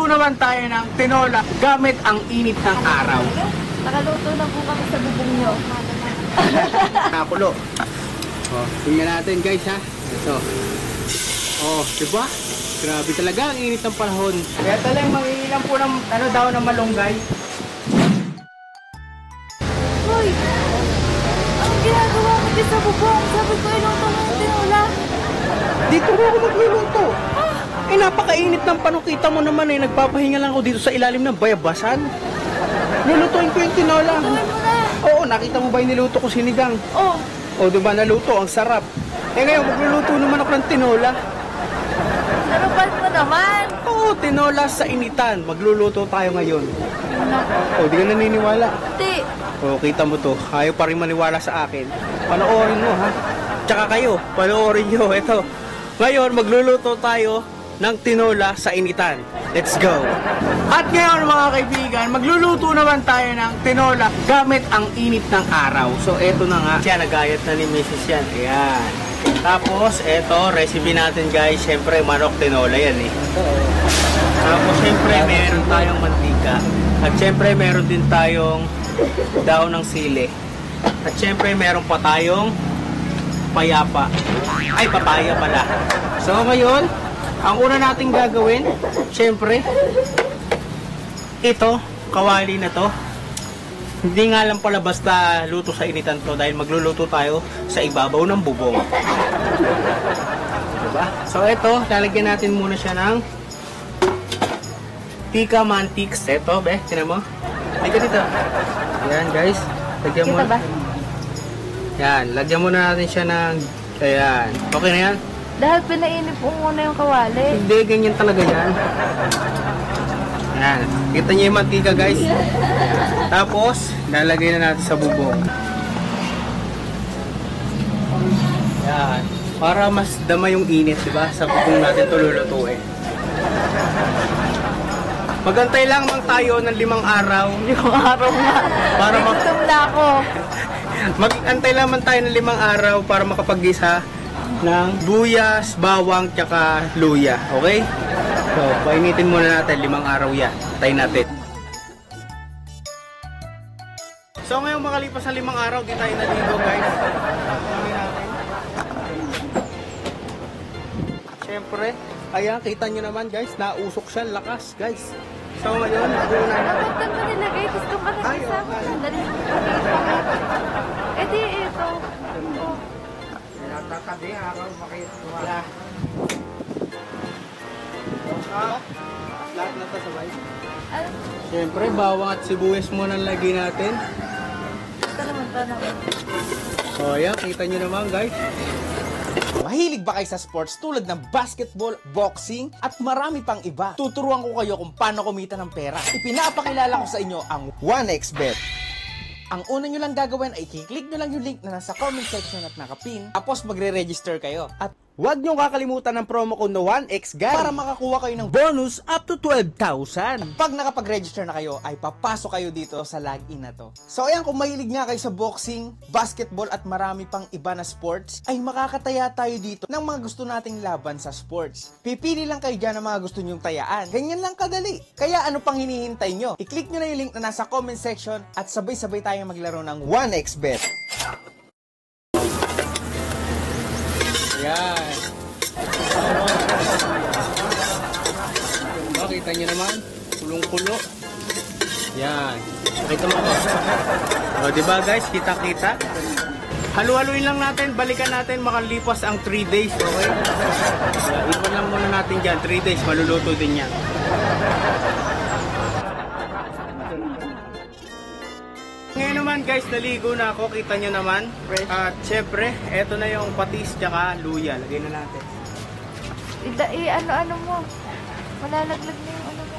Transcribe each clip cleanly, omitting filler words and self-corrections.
naman tayo ng tinola gamit ang init ng araw. Nakaluto na po kami sa bubong nyo. Nakulo. Oh, tingnan natin guys ha. Ito. Oh, diba? Grabe talaga ang init ng panahon. Kaya talagang mangingilang po ng daw ng malunggay. Hoy! Ang ginagawa mo din sa bubong? Sabi ko iluto mo yung tinola. Dito rin ako magluluto. Eh, napakainit ng panahon. Kita mo naman eh, nagpapahinga lang ako dito sa ilalim ng bayabasan. Lulutuin ko yung tinola. Gawin mo na. Oo, nakita mo ba yung niluto ko sinigang? Oh, O, diba naluto? Ang sarap. Eh ngayon, magluluto naman ako ng tinola. narupan mo naman. Oo, tinola sa initan. Magluluto tayo ngayon. Naku. O, di ka naniniwala. Di. O, kita mo to. Ayaw pa rin maniwala sa akin. Panoorin mo, ha? Tsaka kayo, panoorin nyo. Ito. Ngayon, magluluto tayo ng tinola sa initan. Let's go! At ngayon mga kaibigan, magluluto naman tayo ng tinola gamit ang init ng araw. So eto na nga, siya nagayat na ni Mrs. yan. Ayan. Tapos eto, recipe natin guys, syempre manok tinola yan eh. Tapos syempre meron tayong mantika. At syempre meron din tayong daon ng sili. At syempre meron pa tayong payapa. Ay, papaya pala. So ngayon, ang una nating gagawin, syempre, ito, kawali na to. Hindi nga lang pala basta luto sa initan to dahil magluluto tayo sa ibabaw ng bubong. Diba? So ito, lalagyan natin muna siya ng Tika Mantics. Ito, be, tinan mo. Tika dito. Ayan guys, lagyan mo. Kita ba? Yan, lagyan muna natin siya ng, ayan, okay na yan? Dahil pinainip mo muna yung kawali. Hindi, ganyan talaga yan. Ayan. Kita niyo yung mantika guys. Tapos, lalagay na natin sa bubong. Ayan. Para mas dama yung init, diba? Sa bubong natin ito lulutuin. Magantay lang tayo ng 5 araw. Yung araw na. Para Gutom na ako. Mag-antay lamang tayo ng 5 araw para makapag-gisa ng buyas, bawang, tsaka luya. Okay? So, painitin muna natin 5 araw yan. Tayo natin. So, ngayong makalipas ng 5 araw, di tayo naligo, guys. Kami natin. Siyempre, ayan, kita nyo naman, guys. Nausok siya, lakas, guys. So, ngayon, una natin. Bakit mo nilagay? Gusto ka na Ay, isa. okay. Dali mo pakita. Eh di ito. Natatabi ako, makikita. Lahat na ito sabay. Ano? Siyempre, bawang at sibuyas muna lagay natin. Ito naman, ito naman. O, ayan, kita nyo naman, guys. Mahilig ba kayo sa sports tulad ng basketball, boxing, at marami pang iba? Tuturuan ko kayo kung paano kumita ng pera. Ipinapakilala ko sa inyo ang 1xBet. Ang una nyo lang gagawin ay i-click nyo lang yung link na nasa comment section at nakapin. Tapos magre-register kayo. At huwag nyo kakalimutan ng promo code na 1xGuy para makakuha kayo ng bonus up to 12,000. Pag nakapag-register na kayo, ay papasok kayo dito sa login na to. So ayan, kung mahilig nga kayo sa boxing, basketball at marami pang iba na sports, ay makakataya tayo dito ng mga gusto nating laban sa sports. Pipili lang kayo dyan ng mga gusto nyong tayaan. Ganyan lang kadali. Kaya ano pang hinihintay nyo? I-click nyo na yung link na nasa comment section at sabay-sabay tayo maglaro ng 1xBet. Ayan. O, kita nyo naman. Kulong-kulo. Ayan. Nakita mo ko. O, diba guys? Kita-kita. Halu-haluin lang natin. Balikan natin. Makalipas ang 3 days. Okay? Iwan lang muna natin dyan. 3 days. Maluluto din yan. Ngayon naman guys, naligo na ako. Kita nyo naman. At syempre, eto na yung patis tsaka luya. Lagay na natin. Ano mo. Malalaglag na yung ano mo.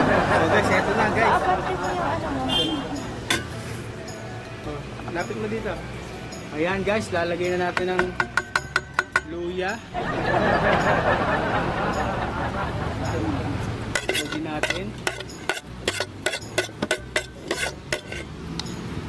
So guys, eto na guys. Aparte mo yung ano mo. Oh, lapit mo dito. Ayan guys, lalagay na natin ng luya. Lagay natin.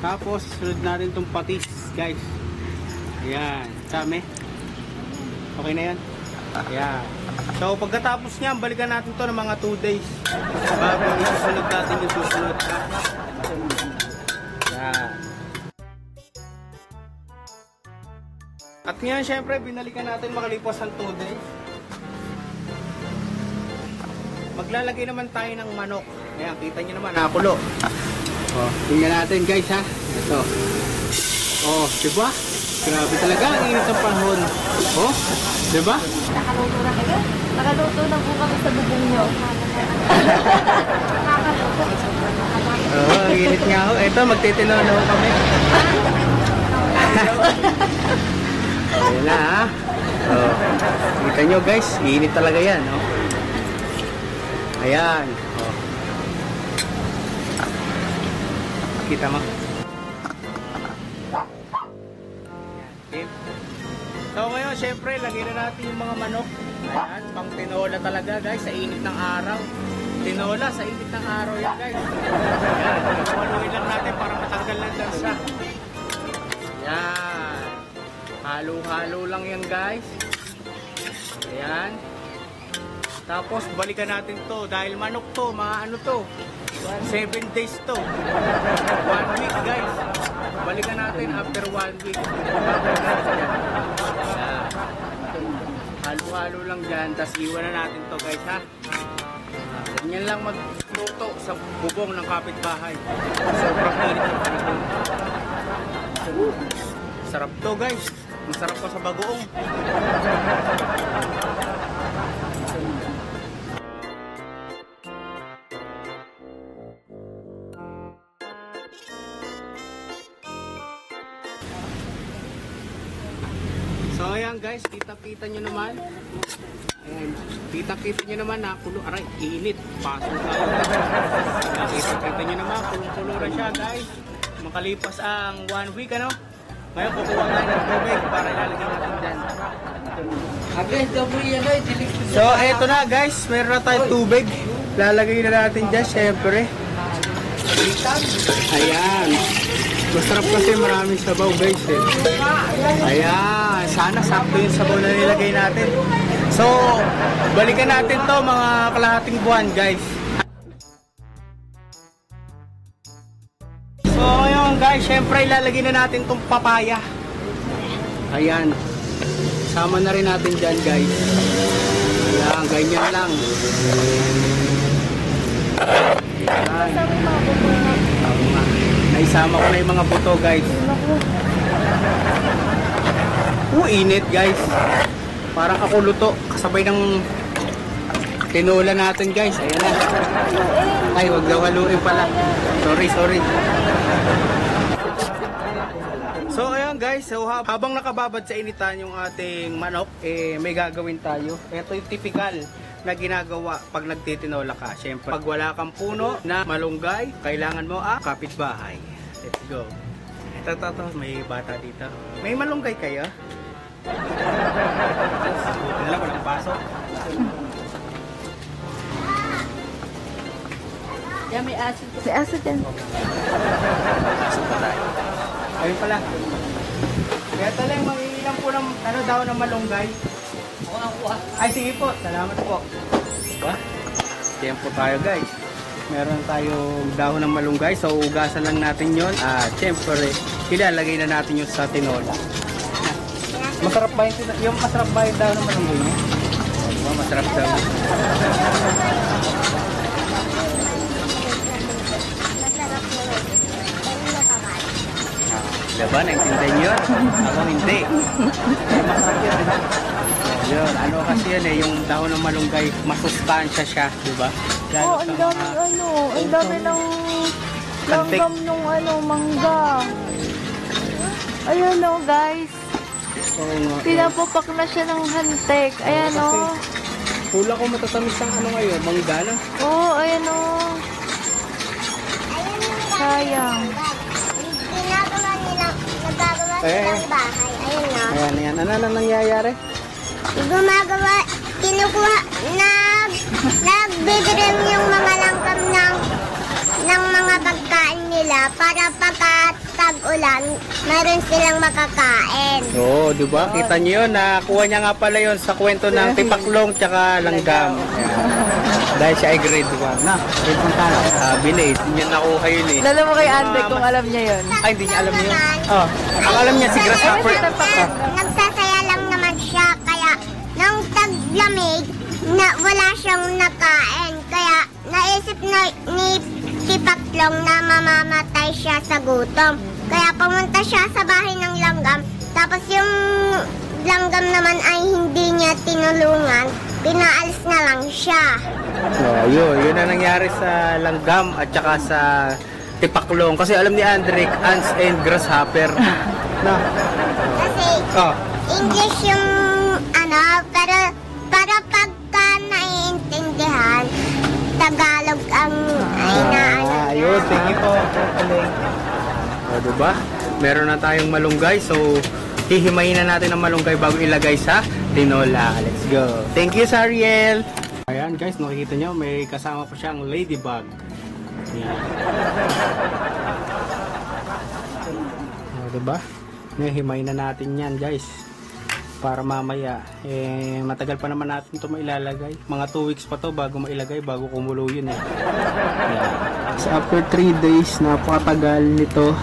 Tapos, sunod natin itong patis, guys. Ayan. Dami. Okay na yan? Ayan. So pagkatapos niyan, balikan natin to ng mga 2 days bago isusunod natin yung susunod. Ayan. At ngayon, syempre, binalikan natin makalipas ang 2 days. Maglalagay naman tayo ng manok. Ayan, kita nyo naman, nakakulo. Oh, tingnan natin guys ha. Ito. Oh, diba? Grabe talaga, ang init ng panahon. Oh, diba? Nakaluto na kayo? Nakaluto na po kami sa bubong nyo. Oo, ang init nga ho. Ito, magtitinaw na ho kami. Ayan na ha. Oh, kita nyo guys, init talaga yan. Oh. Ayan. Oh. Kita mo. Okay. So ngayon, syempre, lagyan na natin yung mga manok. Ayan, pang tinola talaga guys, sa init ng araw. Tinola sa init ng araw yan guys. Ayan, haluin lang natin para matanggal ng lansa. Ayan. Halo-halo lang yan guys. Ayan. Tapos balikan natin to dahil manok to, mga ano to, 7 days to, 1 week guys. Balikan natin after 1 week. Ayan. Halo-halo lang dyan, tapos iwan na natin to guys ha. Ganyan lang magluto sa bubong ng kapitbahay. Sobrang init ng panahon. Sarap to guys. Masarap pa sa bagoong. So ayan guys, kita-kita nyo naman. Ayan, kita-kita nyo naman na kulo. Aray, init. Pasok tayo. Kita-kita nyo naman, kulong-kulo na siya guys. Makalipas ang 1 week ano. Ngayon kukuha tayo ng tubig para ilalagay natin dyan. So eto na guys, meron na tayong tubig. Lalagay na natin dyan syempre. Ayan. Masarap kasi maraming sabaw guys eh. Ayan, sana sakto yung sabaw na nilagay natin. So, balikan natin to mga kalahating buwan guys. So, ngayon guys, syempre ilalagay na natin tong papaya. Ayan. Sama na rin natin dyan guys. Ayan, ganyan lang. Ayan. Tama nga. Naisama ko na yung mga buto guys. Init guys. Parang ako luto. Kasabay ng tinola natin guys. Ayan na. Ay, wag daw haluin pala. Sorry. So ayan guys, so, habang nakababad sa initan yung ating manok, may gagawin tayo. Ito yung typical na ginagawa pag nagtitinola ka. Siyempre, pag wala kang puno na malunggay, kailangan mo ang kapitbahay. Let's go. Ito, may bata dito. May malunggay kayo? Buti na lang, walang pasok. Yan, may aso. May aso dyan. Pasok pa tayo. Ayun pala. Kaya talang mangingilang po ng daw ng malunggay. Ay, sige po. Salamat po. Diba? Tempo tayo guys. Meron tayong dahon ng malunggay. So, ugasan lang natin yon. At syempre, ilalagay na natin yung sa tinola. Masarap ba yung masarap ba yung dahon ng malunggay niya? Diba? Masarap daw. Diba? Naintindihan nyo? Ako hindi. Masarap yun, diba? Yun, ano kasi yan eh, yung dahon ng malunggay, masustansya siya, diba? Oo, ang dami ang dami ng langgam nung mangga. Ayan o guys, pinapapak na siya ng hantek. Ayan o. Hula ko matatamis ang ngayon, mangga na. Oo, ayan o. Sayang. Ginagawa nilang, nagagawa nilang bahay. Ayun na. Ayan. Ano na nangyayari? Gumagawa, kinukuha, nagbibirim yung mga langkam ng mga pagkain nila para pagkatag ulan, meron silang makakain. Oo, di ba? Kita niyo yun, nakuha niya nga pala yun sa kwento ng tipaklong tsaka langgam. Dahil siya ay grade 1 na. Grade 1 tayo. Sabi na eh, hindi niya nakuha yun eh. Lalo mo kay Andre kung alam niya yun. Ay, hindi niya alam yun. Oh, ang alam niya si grasshopper. Nagsasaya lang naman siya, kaya nang taglamig, na wala siyang nakain. Kaya naisip na ni Tipaklong na mamamatay siya sa gutom. Kaya pumunta siya sa bahay ng langgam. Tapos yung langgam naman ay hindi niya tinulungan. Pinaalis na lang siya. Oh, yun ang nangyari sa langgam at saka sa tipaklong. Kasi alam ni Andrick, ants and grasshopper. Na. Kasi Oh. English yung pero para pagka naiintindihan, Tagalog ang inaano. Ayun, thank you po. O, diba? Meron na tayong malunggay, so hihimayin na natin ang malunggay bago ilagay sa tinola. Let's go. Thank you, Sariel. Ayan guys, nakikita nyo, may kasama pa siyang ladybug. Ayan. O, diba? Hihimayin na natin yan guys. Para mamaya, matagal pa naman natin ito mailalagay. Mga 2 weeks pa to bago mailagay, bago kumulo yun eh. Yeah. So after 3 days, napakatagal nito.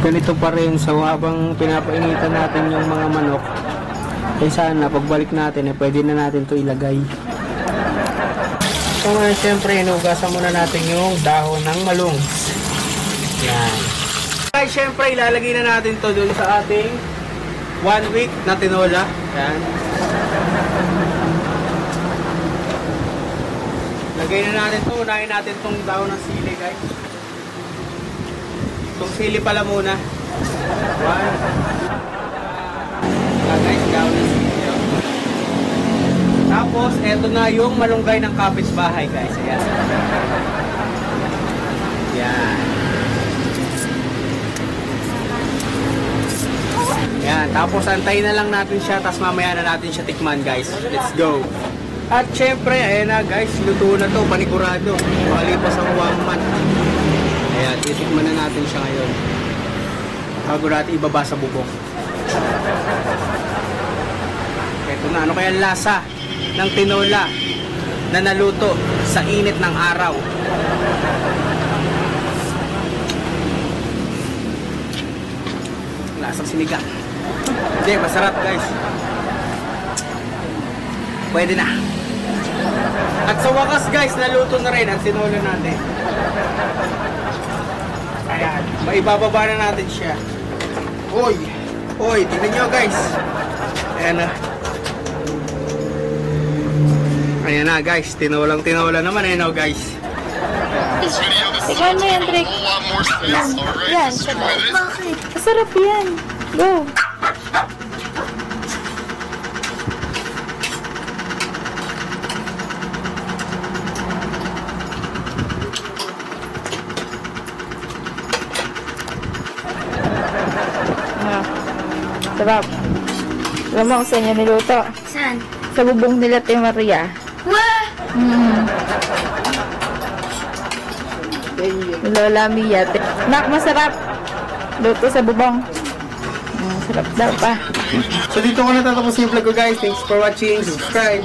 Ganito pa rin. So habang pinapainitan natin yung mga manok, sana pagbalik natin, pwede na natin to ilagay. So ngayon, syempre, inugasan muna natin yung dahon ng malung. Yan. Ay, syempre, ilalagay na natin to dun sa ating 1 week na tinola. Yan. Lagay na natin to. Unahin natin tong dahon ng sili, guys. Itong sili pala muna. 1. Guys, dahon ng sili. Tapos, eto na yung malunggay ng kapitbahay, guys. Ayan. Yan. Yan, tapos antayin na lang natin siya, tapos mamaya na natin siya tikman guys. Let's go! At syempre, ayan na guys, luto na to, panigurado. Makalipas ang 1 month. Ayan, titikman na natin siya ngayon. Bago natin ibaba sa bubong. Ito na, ano kaya lasa ng tinola na naluto sa init ng araw? Lasang sinigang. Hindi, masarap guys. Pwede na. At sa wakas guys, naluto na rin ang tinola natin. Ayan, maibababa na natin siya. Oy! Oy, tingnan nyo guys. Ayan na. Ayan na guys, tinola naman eh no guys. Ikaw na yan, Drake. Yan, sabay. Bakit? Masarap yan. Go. Sarap. Alam mo kung saan niya niluto? Saan? Sa bubong nila Ate Maria. Wah! Lola Mia. Nak, masarap. Luto sa bubong. Sarap daw pa. So dito ko natatapos yung vlog ko guys. Thanks for watching. Subscribe.